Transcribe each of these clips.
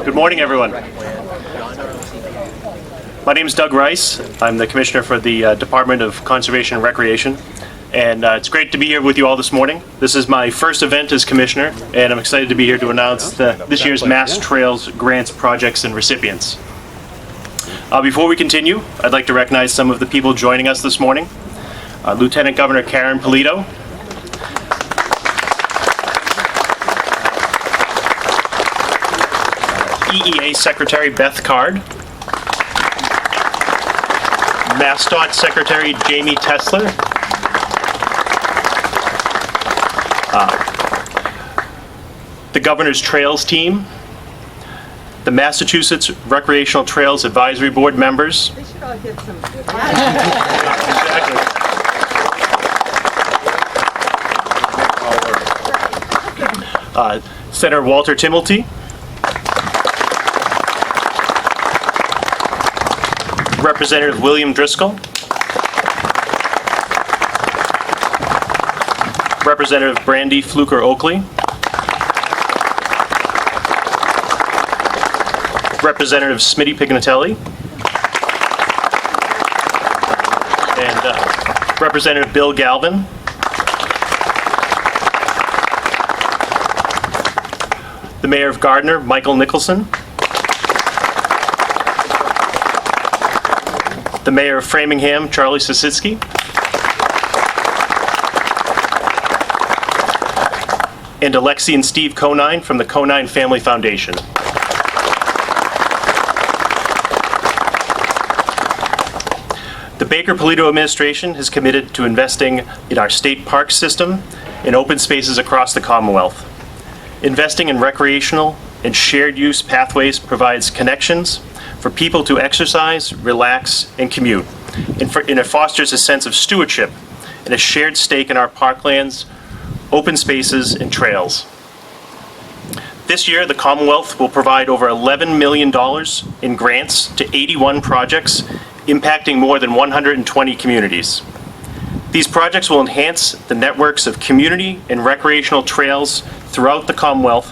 Good morning, everyone. My name is Doug Rice. I'm the Commissioner for the Department of Conservation and Recreation, and it's great to be here with you all this morning. This is my first event as Commissioner, and I'm excited to be here to announce this year's MassTrails grants, projects, and recipients. Before we continue, I'd like to recognize some of the people joining us this morning. Lieutenant Governor Karen Polito, EEA Secretary Beth Card, MassDOT Secretary Jamie Tesler, the Governor's Trails Team, the Massachusetts Recreational Trails Advisory Board members. They should all get some. Exactly. Senator Walter Timilty, Representative William Driscoll, Representative Brandy Fluker Oakley, Representative Smitty Pignatelli, and Representative Bill Galvin, the Mayor of Gardner, Michael Nicholson, the Mayor of Framingham, Charlie Sositsky, and Alexi and Steve Conine from the Conine Family Foundation. The Baker-Polito administration has committed to investing in our state park system and open spaces across the Commonwealth. Investing in recreational and shared use pathways provides connections for people to exercise, relax, and commute. And it fosters a sense of stewardship and a shared stake in our parklands, open spaces, and trails. This year, the Commonwealth will provide over $11 million in grants to 81 projects impacting more than 120 communities. These projects will enhance the networks of community and recreational trails throughout the Commonwealth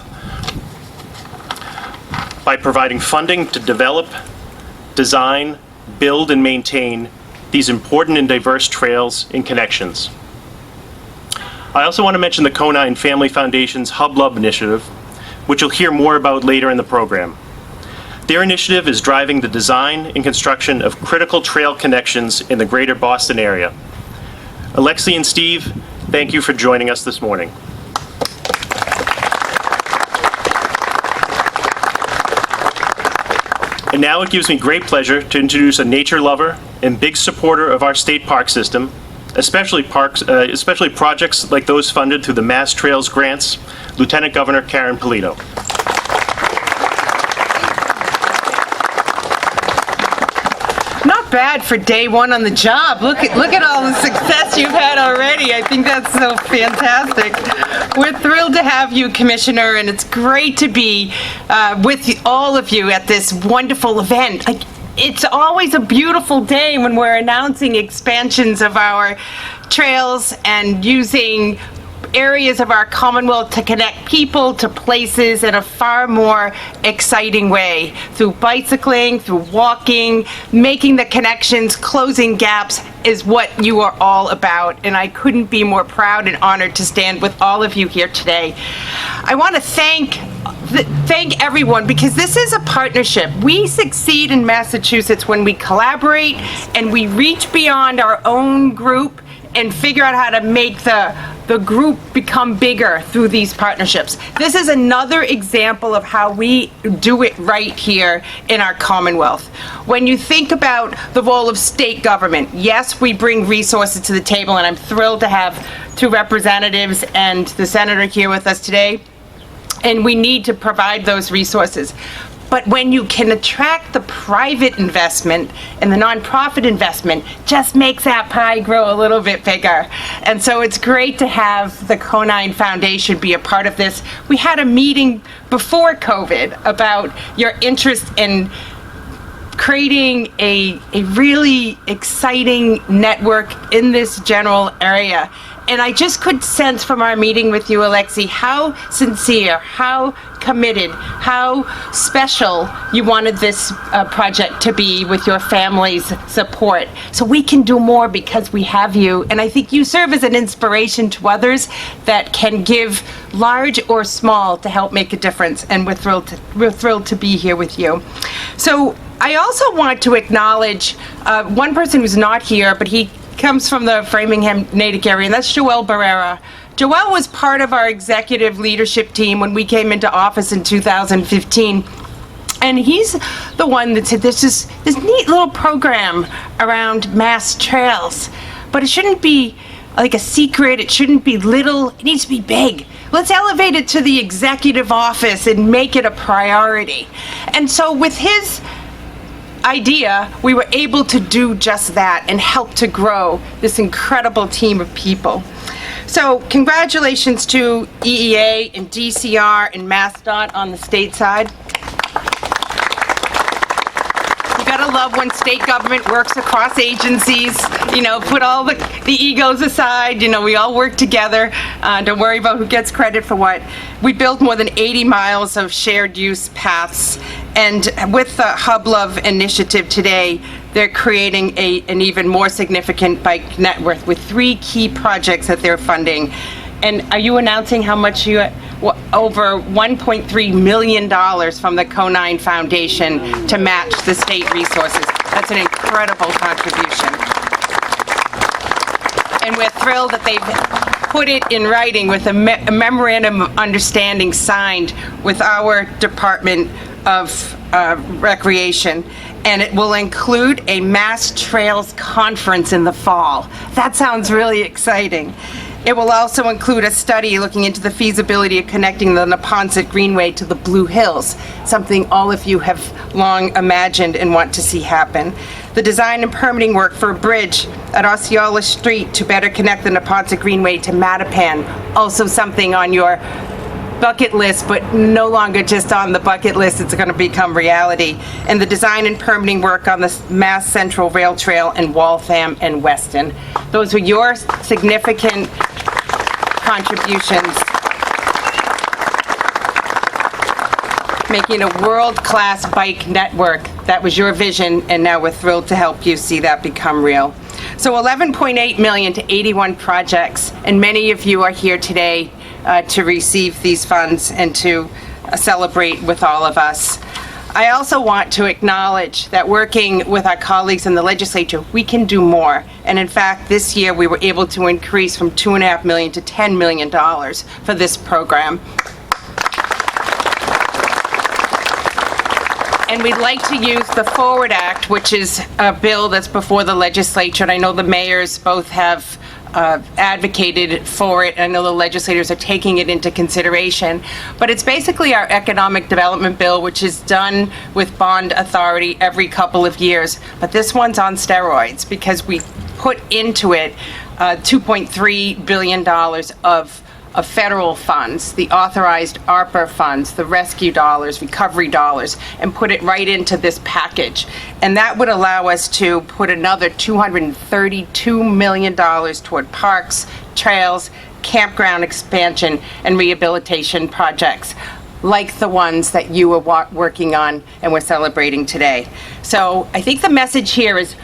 by providing funding to develop, design, build, and maintain these important and diverse trails and connections. I also want to mention the Conine Family Foundation's Hub Love initiative, which you'll hear more about later in the program. Their initiative is driving the design and construction of critical trail connections in the greater Boston area. Alexi and Steve, thank you for joining us this morning. And now it gives me great pleasure to introduce a nature lover and big supporter of our state park system, especially projects like those funded through the MassTrails grants, Lieutenant Governor Karen Polito. Not bad for day one on the job. Look at all the success you've had already. I think that's so fantastic. We're thrilled to have you, Commissioner, and it's great to be with all of you at this wonderful event. It's always a beautiful day when we're announcing expansions of our trails and using areas of our Commonwealth to connect people to places in a far more exciting way, through bicycling, through walking, making the connections, closing gaps is what you are all about, and I couldn't be more proud and honored to stand with all of you here today. I want to thank everyone, because this is a partnership. We succeed in Massachusetts when we collaborate and we reach beyond our own group and figure out how to make the group become bigger through these partnerships. This is another example of how we do it right here in our Commonwealth. When you think about the role of state government, yes, we bring resources to the table, and I'm thrilled to have two representatives and the senator here with us today, and we need to provide those resources. But when you can attract the private investment and the nonprofit investment, just makes that pie grow a little bit bigger. And so it's great to have the Conine Foundation be a part of this. We had a meeting before COVID about your interest in creating a really exciting network in this general area. And I just could sense from our meeting with you, Alexi, how sincere, how committed, how special you wanted this project to be with your family's support. So we can do more because we have you. And I think you serve as an inspiration to others that can give, large or small, to help make a difference. And we're thrilled to be here with you. So I also want to acknowledge one person who's not here, but he comes from the Framingham, Natick area, and that's Joel Barrera. Joel was part of our executive leadership team when we came into office in 2015. And he's the one that said there's this neat little program around MassTrails, but it shouldn't be like a secret, it shouldn't be little, it needs to be big. Let's elevate it to the executive office and make it a priority. And so with his idea, we were able to do just that and help to grow this incredible team of people. So congratulations to EEA and DCR and MassDOT on the state side. You gotta love when state government works across agencies, you know, put all the egos aside, you know, we all work together. Don't worry about who gets credit for what. We built more than 80 miles of shared use paths, and with the Hub Love initiative today, they're creating an even more significant bike network with 3 key projects that they're funding. And are you announcing how much over $1.3 million from the Conine Foundation to match the state resources? That's an incredible contribution. And we're thrilled that they've put it in writing with a memorandum of understanding signed with our Department of Recreation. And it will include a MassTrails conference in the fall. That sounds really exciting. It will also include a study looking into the feasibility of connecting the Neponset Greenway to the Blue Hills, something all of you have long imagined and want to see happen. The design and permitting work for a bridge at Osceola Street to better connect the Neponset Greenway to Mattapan, also something on your bucket list, but no longer just on the bucket list, it's going to become reality. And the design and permitting work on the Mass Central Rail Trail in Waltham and Weston. Those were your significant contributions, making a world-class bike network. That was your vision, and now we're thrilled to help you see that become real. So $11.8 million to 81 projects, and many of you are here today to receive these funds and to celebrate with all of us. I also want to acknowledge that working with our colleagues in the legislature, we can do more. And in fact, this year we were able to increase from $2.5 million to $10 million for this program. And we'd like to use the Forward Act, which is a bill that's before the legislature, and I know the mayors both have advocated for it. I know the legislators are taking it into consideration, but it's basically our economic development bill, which is done with bond authority every couple of years. But this one's on steroids because we put into it $2.3 billion of federal funds, the authorized ARPA funds, the rescue dollars, recovery dollars, and put it right into this package. And that would allow us to put another $232 million toward parks, trails, campground expansion, and rehabilitation projects, like the ones that you were working on and we're celebrating today. So I think the message here is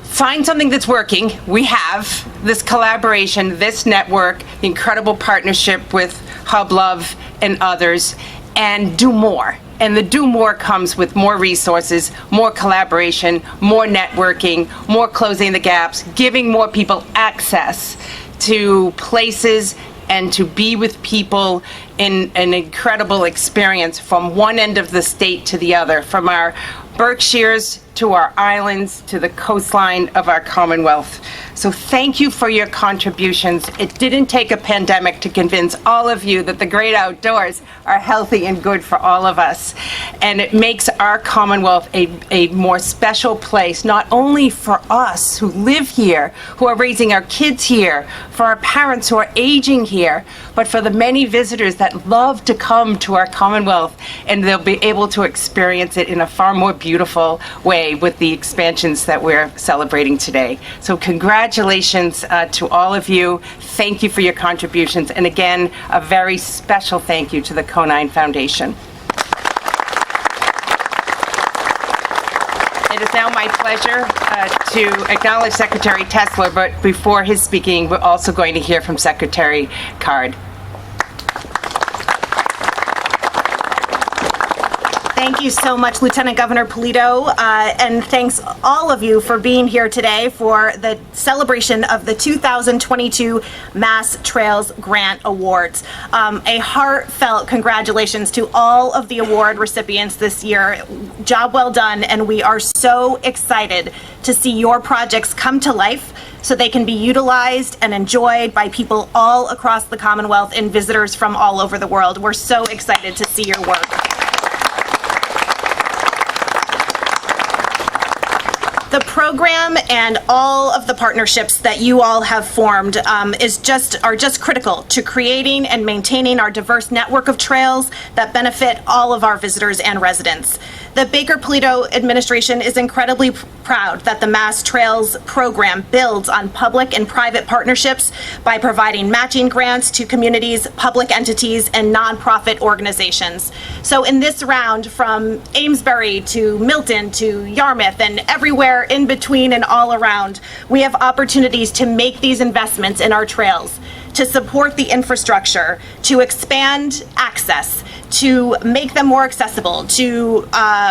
find something that's working. We have this collaboration, this network, the incredible partnership with Hub Love and others, and do more. And the do more comes with more resources, more collaboration, more networking, more closing the gaps, giving more people access to places and to be with people in an incredible experience from one end of the state to the other, from our Berkshires to our islands to the coastline of our Commonwealth. So thank you for your contributions. It didn't take a pandemic to convince all of you that the great outdoors are healthy and good for all of us. And it makes our Commonwealth a more special place, not only for us who live here, who are raising our kids here, for our parents who are aging here, but for the many visitors that love to come to our Commonwealth, and they'll be able to experience it in a far more beautiful way with the expansions that we're celebrating today. So congratulations to all of you. Thank you for your contributions. And again, a very special thank you to the Conine Foundation. It is now my pleasure to acknowledge Secretary Tesler, but before his speaking, we're also going to hear from Secretary Card. Thank you so much, Lieutenant Governor Polito, and thanks all of you for being here today for the celebration of the 2022 MassTrails Grant Awards. A heartfelt congratulations to all of the award recipients this year. Job well done, and we are so excited to see your projects come to life so they can be utilized and enjoyed by people all across the Commonwealth and visitors from all over the world. We're so excited to see your work. The program and all of the partnerships that you all have formed are just critical to creating and maintaining our diverse network of trails that benefit all of our visitors and residents. The Baker-Polito administration is incredibly proud that the MassTrails program builds on public and private partnerships by providing matching grants to communities, public entities, and nonprofit organizations. So in this round, from Amesbury to Milton to Yarmouth and everywhere in between and all around, we have opportunities to make these investments in our trails, to support the infrastructure, to expand access, to make them more accessible, to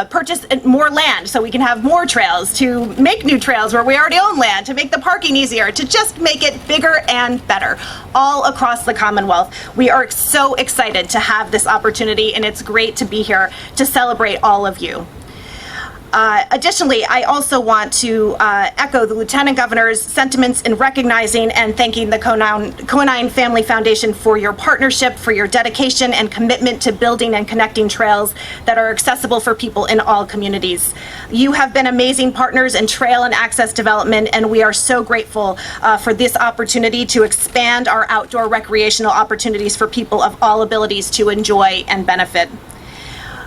purchase more land so we can have more trails, to make new trails where we already own land, to make the parking easier, to just make it bigger and better all across the Commonwealth. We are so excited to have this opportunity, and it's great to be here to celebrate all of you. Additionally, I also want to echo the Lieutenant Governor's sentiments in recognizing and thanking the Conine Family Foundation for your partnership, for your dedication and commitment to building and connecting trails that are accessible for people in all communities. You have been amazing partners in trail and access development, and we are so grateful for this opportunity to expand our outdoor recreational opportunities for people of all abilities to enjoy and benefit.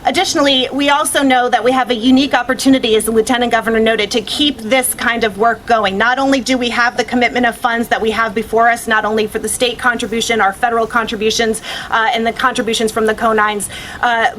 Additionally, we also know that we have a unique opportunity, as the Lieutenant Governor noted, to keep this kind of work going. Not only do we have the commitment of funds that we have before us, not only for the state contribution, our federal contributions, and the contributions from the Conines,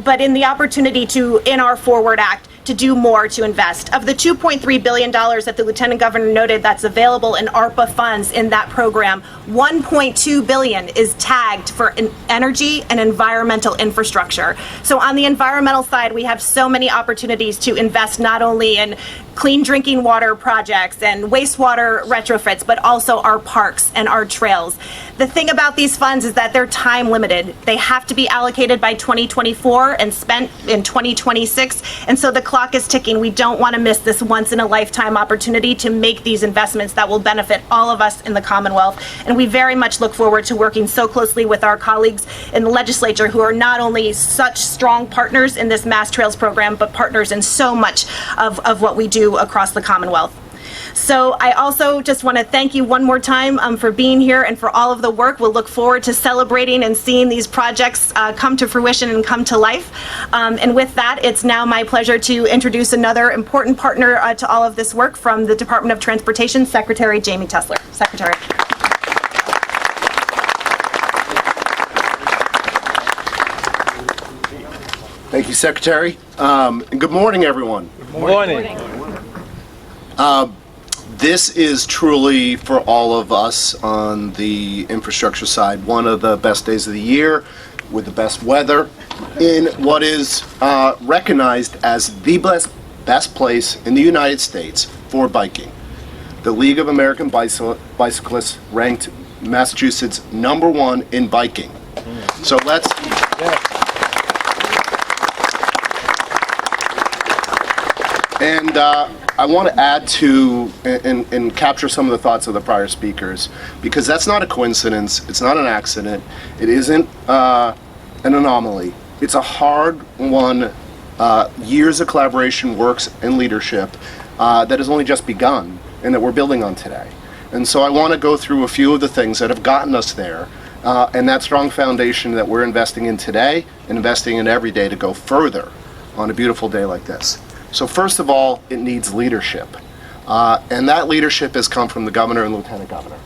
but in the opportunity to, in our Forward Act, to do more to invest. Of the $2.3 billion that the Lieutenant Governor noted that's available in ARPA funds in that program, $1.2 billion is tagged for energy and environmental infrastructure. So on the environmental side, we have so many opportunities to invest not only in clean drinking water projects and wastewater retrofits, but also our parks and our trails. The thing about these funds is that they're time limited. They have to be allocated by 2024 and spent in 2026. And so the clock is ticking. We don't want to miss this once in a lifetime opportunity to make these investments that will benefit all of us in the Commonwealth. And we very much look forward to working so closely with our colleagues in the legislature who are not only such strong partners in this MassTrails program, but partners in so much of what we do across the Commonwealth. So I also just want to thank you one more time for being here and for all of the work. We'll look forward to celebrating and seeing these projects come to fruition and come to life. And with that, it's now my pleasure to introduce another important partner to all of this work from the Department of Transportation, Secretary Jamie Tesler. Secretary. Thank you, Secretary. And good morning, everyone. Good morning. This is truly, for all of us on the infrastructure side, one of the best days of the year with the best weather in what is recognized as the best place in the United States for biking. The League of American Bicyclists ranked Massachusetts #1 in biking. So let's... And I want to add to and capture some of the thoughts of the prior speakers, because that's not a coincidence, it's not an accident, it isn't an anomaly. It's a hard-won years of collaboration, works, and leadership that has only just begun and that we're building on today. And so I want to go through a few of the things that have gotten us there, and that strong foundation that we're investing in today and investing in every day to go further on a beautiful day like this. So first of all, it needs leadership. And that leadership has come from the governor and lieutenant governor.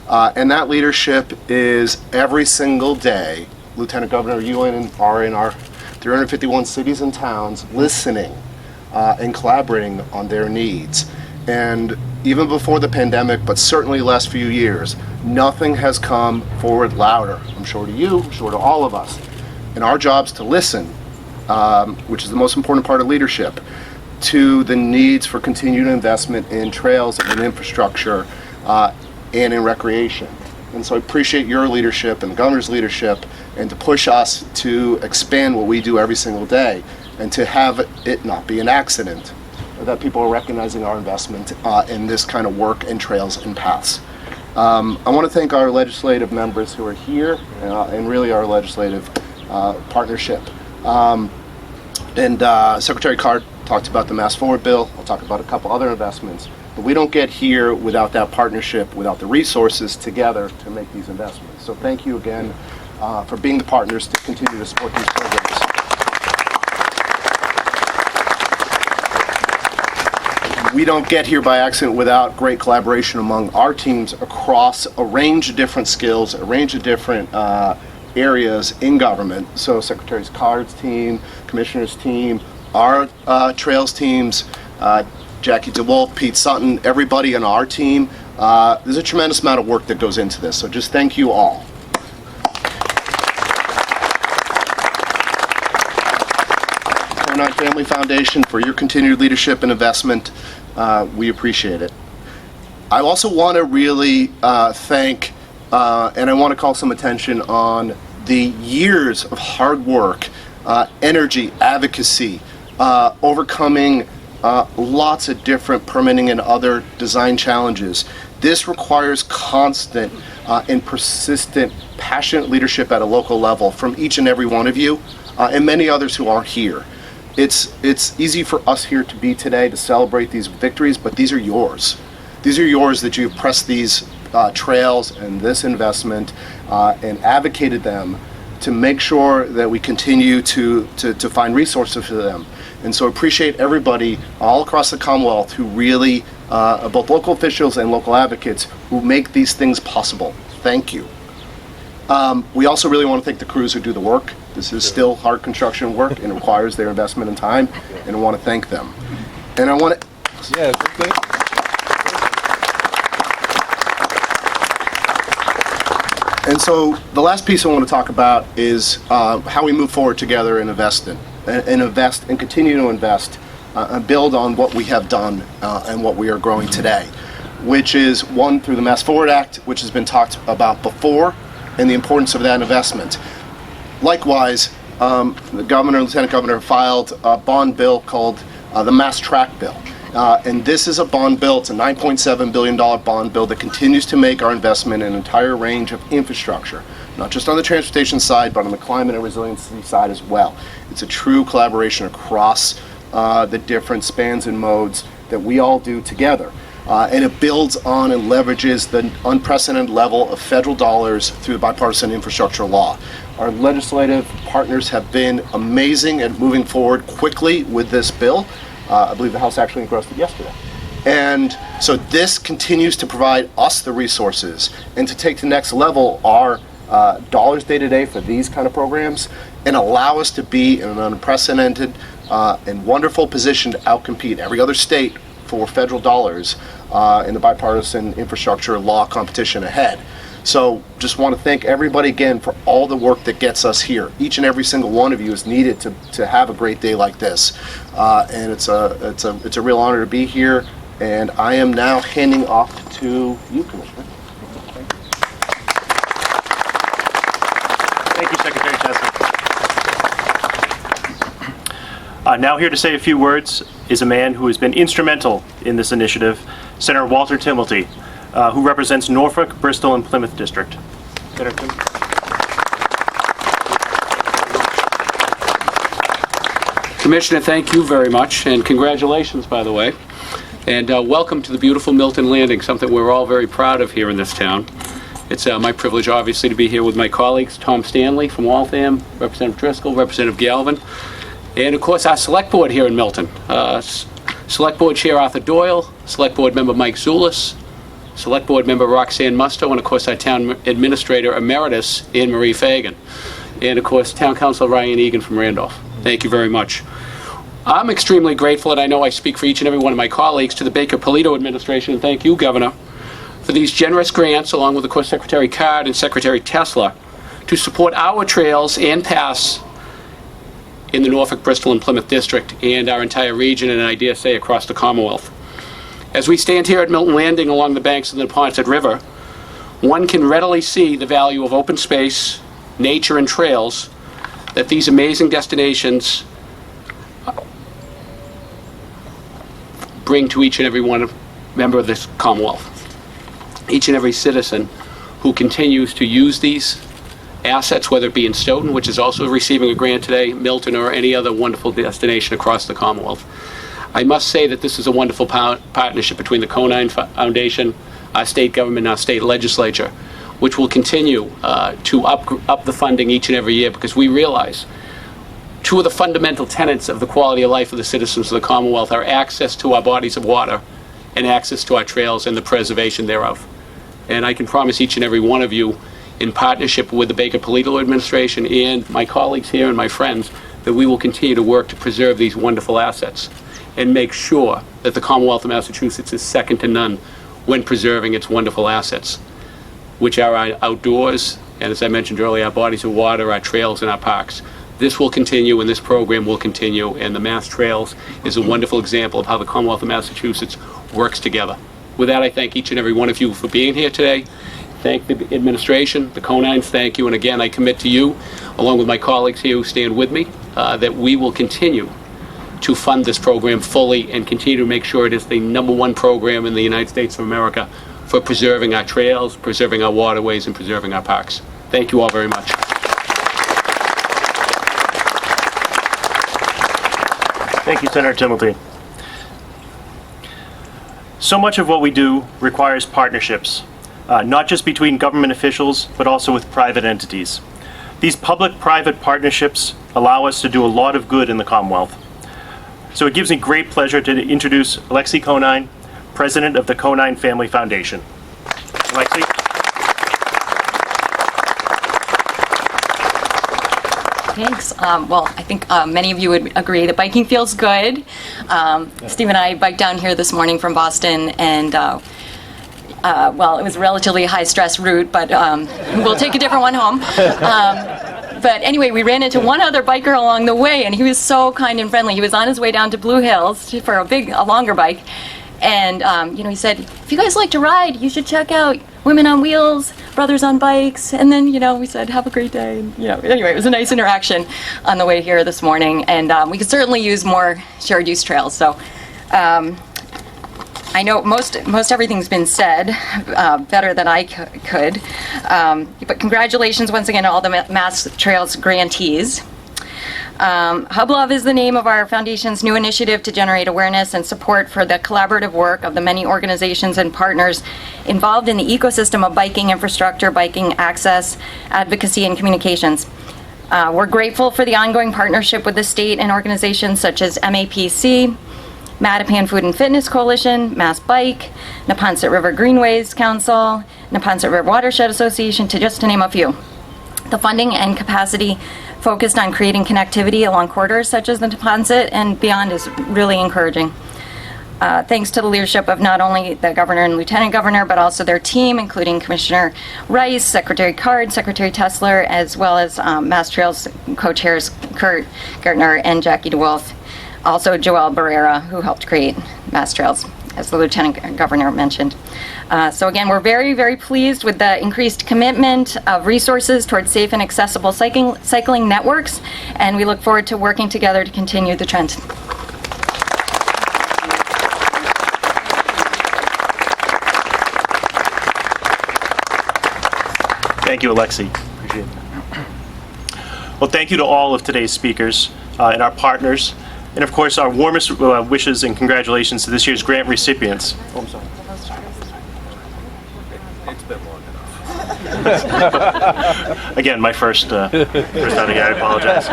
And that leadership is every single day, Lieutenant Governor, you are in our 351 cities and towns listening and collaborating on their needs. And even before the pandemic, but certainly the last few years, nothing has come forward louder. I'm sure to you, I'm sure to all of us. And our job's to listen, which is the most important part of leadership, to the needs for continued investment in trails and in infrastructure and in recreation. And so I appreciate your leadership and the governor's leadership, and to push us to expand what we do every single day, and to have it not be an accident, that people are recognizing our investment in this kind of work in trails and paths. I want to thank our legislative members who are here, and really our legislative partnership. Secretary Card talked about the Mass Forward bill. I'll talk about a couple other investments. But we don't get here without that partnership, without the resources together to make these investments. So thank you again for being the partners to continue to support these programs. We don't get here by accident without great collaboration among our teams across a range of different skills, a range of different areas in government. So Secretary Card's team, Commissioner's team, our Trails teams, Jackie DeWolf, Pete Sutton, everybody on our team. There's a tremendous amount of work that goes into this, so just thank you all. Conine Family Foundation, for your continued leadership and investment. We appreciate it. I also want to really thank, and I want to call some attention on the years of hard work, energy, advocacy, overcoming lots of different permitting and other design challenges. This requires constant and persistent, passionate leadership at a local level from each and every one of you, and many others who are here. It's easy for us here to be today to celebrate these victories, but these are yours. These are yours that you've pressed these trails and this investment and advocated them to make sure that we continue to find resources for them. And so appreciate everybody all across the Commonwealth who really, both local officials and local advocates, who make these things possible. Thank you. We also really want to thank the crews who do the work. This is still hard construction work and requires their investment and time, and I want to thank them. And I want to... Yeah, good. And so the last piece I want to talk about is how we move forward together and invest and continue to invest and build on what we have done and what we are growing today, which is one, through the Mass Forward Act, which has been talked about before, and the importance of that investment. Likewise, the governor and lieutenant governor filed a bond bill called the Mass Track Bill. And this is a bond bill, it's a $9.7 billion bond bill that continues to make our investment in an entire range of infrastructure, not just on the transportation side, but on the climate and resiliency side as well. It's a true collaboration across the different spans and modes that we all do together. And it builds on and leverages the unprecedented level of federal dollars through the bipartisan infrastructure law. Our legislative partners have been amazing at moving forward quickly with this bill. I believe the House actually engrossed it yesterday. And so this continues to provide us the resources and to take to the next level our dollars day to day for these kind of programs and allow us to be in an unprecedented and wonderful position to outcompete every other state for federal dollars in the bipartisan infrastructure law competition ahead. So just want to thank everybody again for all the work that gets us here. Each and every single one of you is needed to have a great day like this. And it's a real honor to be here. And I am now handing off to you, Commissioner. Thank you, Secretary Chesney. Now here to say a few words is a man who has been instrumental in this initiative, Senator Walter Timilty, who represents Norfolk, Bristol, and Plymouth District. Senator Tim. Commissioner, thank you very much, and congratulations, by the way. And welcome to the beautiful Milton Landing, something we're all very proud of here in this town. It's my privilege, obviously, to be here with my colleagues, Tom Stanley from Waltham, Representative Driscoll, Representative Galvin. And of course, our select board here in Milton. Select Board Chair Arthur Doyle, Select Board Member Mike Zulis, Select Board Member Roxanne Musto, and of course our Town Administrator Emeritus, Anne Marie Fagan. And of course, Town Councilor Ryan Egan from Randolph. Thank you very much. I'm extremely grateful, and I know I speak for each and every one of my colleagues, to the Baker-Polito administration, and thank you, Governor, for these generous grants, along with, of course, Secretary Card and Secretary Tesla, to support our trails and paths in the Norfolk, Bristol, and Plymouth District, and our entire region, and I dare say across the Commonwealth. As we stand here at Milton Landing along the banks of the Neponset River, one can readily see the value of open space, nature, and trails that these amazing destinations bring to each and every one member of this Commonwealth. Each and every citizen who continues to use these assets, whether it be in Stoughton, which is also receiving a grant today, Milton, or any other wonderful destination across the Commonwealth. I must say that this is a wonderful partnership between the Conine Foundation, our state government, and our state legislature, which will continue to up the funding each and every year, because we realize two of the fundamental tenets of the quality of life of the citizens of the Commonwealth are access to our bodies of water and access to our trails and the preservation thereof. And I can promise each and every one of you, in partnership with the Baker-Polito administration and my colleagues here and my friends, that we will continue to work to preserve these wonderful assets and make sure that the Commonwealth of Massachusetts is second to none when preserving its wonderful assets, which are our outdoors, and as I mentioned earlier, our bodies of water, our trails, and our parks. This will continue, and this program will continue, and the MassTrails is a wonderful example of how the Commonwealth of Massachusetts works together. With that, I thank each and every one of you for being here today. Thank the administration, the Conines, thank you, and again, I commit to you, along with my colleagues here who stand with me, that we will continue to fund this program fully and continue to make sure it is the #1 program in the United States of America for preserving our trails, preserving our waterways, and preserving our parks. Thank you all very much. Thank you, Senator Timilty. So much of what we do requires partnerships, not just between government officials, but also with private entities. These public-private partnerships allow us to do a lot of good in the Commonwealth. So it gives me great pleasure to introduce Alexi Conine, President of the Conine Family Foundation. Alexi? Thanks. Well, I think many of you would agree that biking feels good. Steve and I biked down here this morning from Boston, and well, it was a relatively high-stress route, but we'll take a different one home. But anyway, we ran into one other biker along the way, and he was so kind and friendly. He was on his way down to Blue Hills for a longer bike, and you know, he said, "If you guys like to ride, you should check out Women on Wheels, Brothers on Bikes." And then, you know, we said, "Have a great day." And, you know, anyway, it was a nice interaction on the way here this morning, and we could certainly use more shared use trails. So I know most everything's been said better than I could, but congratulations once again to all the MassTrails grantees. Hub Love is the name of our foundation's new initiative to generate awareness and support for the collaborative work of the many organizations and partners involved in the ecosystem of biking infrastructure, biking access, advocacy, and communications. We're grateful for the ongoing partnership with the state and organizations such as MAPC, Mattapan Food and Fitness Coalition, Mass Bike, Neponset River Greenways Council, Neponset River Watershed Association, just to name a few. The funding and capacity focused on creating connectivity along corridors such as the Neponset and beyond is really encouraging. Thanks to the leadership of not only the governor and lieutenant governor, but also their team, including Commissioner Rice, Secretary Card, Secretary Tesler, as well as MassTrails co-chairs Kurt Gertner and Jackie DeWolf. Also Joelle Barrera, who helped create MassTrails, as the lieutenant governor mentioned. So again, we're very, very pleased with the increased commitment of resources towards safe and accessible cycling networks, and we look forward to working together to continue the trend. Thank you, Alexi. Appreciate it. Well, thank you to all of today's speakers and our partners, and of course our warmest wishes and congratulations to this year's grant recipients. Oh, I'm sorry. It's been long enough. Again, my first outing, I apologize.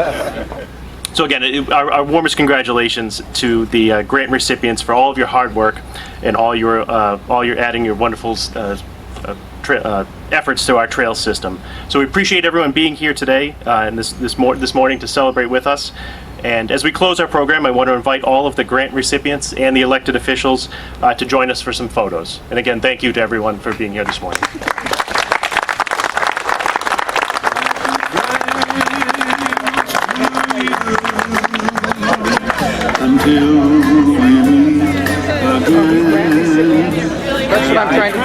So again, our warmest congratulations to the grant recipients for all of your hard work and all your adding your wonderful efforts to our trail system. So we appreciate everyone being here today and this morning to celebrate with us. And as we close our program, I want to invite all of the grant recipients and the elected officials to join us for some photos. And again, thank you to everyone for being here this morning. Until we meet again. That's what I'm trying to